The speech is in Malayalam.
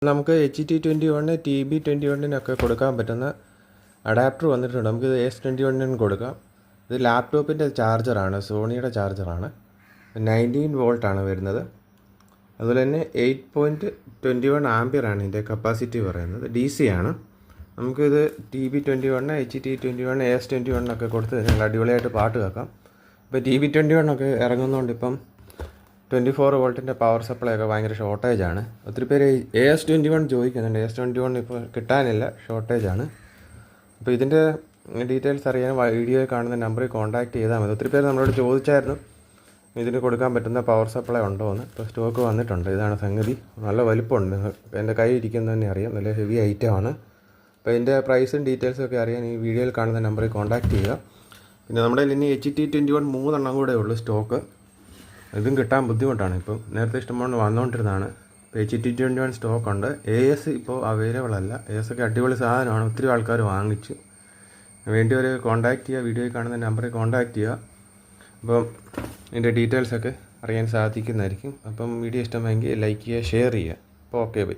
നമുക്ക് HT21 TB21 കൊടുക്കാൻ പറ്റുന്ന അഡാപ്റ്റർ വന്നിട്ടുണ്ട്. നമുക്കിത് AS21 കൊടുക്കാം. ഇത് ലാപ്ടോപ്പിൻ്റെ ചാർജറാണ്, സോണിയുടെ ചാർജറാണ്. 19 വോൾട്ടാണ് വരുന്നത്. അതുപോലെ തന്നെ 8.21 ആംപിയറാണ് ഇതിൻ്റെ കപ്പാസിറ്റി പറയുന്നത്. DC ആണ്. നമുക്കിത് TB21 HT21 AS21 കൊടുത്ത് ഞങ്ങൾ അടിപൊളിയായിട്ട് പാട്ട് കേൾക്കാം. ഇപ്പോൾ TB21 ഇറങ്ങുന്നതുകൊണ്ട് ഇപ്പം 24 വോൾട്ടിൻ്റെ പവർ സപ്ലൈ ഭയങ്കര ഷോർട്ടേജാണ്. ഒത്തിരി പേര് AS21 ചോദിക്കുന്നുണ്ട്. AS21 ഇപ്പോൾ കിട്ടാനില്ല, ഷോർട്ടേജാണ്. അപ്പോൾ ഇതിൻ്റെ ഡീറ്റെയിൽസ് അറിയാൻ വീഡിയോയിൽ കാണുന്ന നമ്പറിൽ കോൺടാക്റ്റ് ചെയ്താൽ മതി. ഒത്തിരി പേര് നമ്മളോട് ചോദിച്ചായിരുന്നു ഇതിന് കൊടുക്കാൻ പറ്റുന്ന പവർ സപ്ലൈ ഉണ്ടോ എന്ന്. ഇപ്പോൾ സ്റ്റോക്ക് വന്നിട്ടുണ്ട്. ഇതാണ് സംഗതി. നല്ല വലിപ്പമുണ്ട്. എൻ്റെ കയ്യിൽ ഇരിക്കുന്നത് തന്നെ അറിയാം. നല്ല ഹെവി ഐറ്റമാണ്. അപ്പോൾ ഇതിൻ്റെ പ്രൈസും ഡീറ്റെയിൽസും അറിയാൻ ഈ വീഡിയോയിൽ കാണുന്ന നമ്പറിൽ കോൺടാക്റ്റ് ചെയ്യുക. പിന്നെ നമ്മുടെ കയ്യിൽ ഇനി HT21 3 കൂടെ ഉള്ളൂ സ്റ്റോക്ക്. ഇതും കിട്ടാൻ ബുദ്ധിമുട്ടാണ്. ഇപ്പം നേരത്തെ ഇഷ്ടംപോലെ വന്നുകൊണ്ടിരുന്നതാണ്. ഇപ്പോൾ HT21 സ്റ്റോക്കുണ്ട്. AS ഇപ്പോൾ അവൈലബിൾ അല്ല. AS അടിപൊളി സാധനമാണ്. ഒത്തിരി ആൾക്കാർ വാങ്ങിച്ചു. വേണ്ടിയവർ കോൺടാക്റ്റ് ചെയ്യുക. വീഡിയോയിൽ കാണുന്ന നമ്പറിൽ കോൺടാക്റ്റ് ചെയ്യുക. അപ്പം ഇതിൻ്റെ ഡീറ്റെയിൽസൊക്കെ അറിയാൻ സാധിക്കുന്നതായിരിക്കും. അപ്പം വീഡിയോ ഇഷ്ടമായെങ്കിൽ ലൈക്ക് ചെയ്യുക, ഷെയർ ചെയ്യുക. അപ്പോൾ ഓക്കെ ബൈ.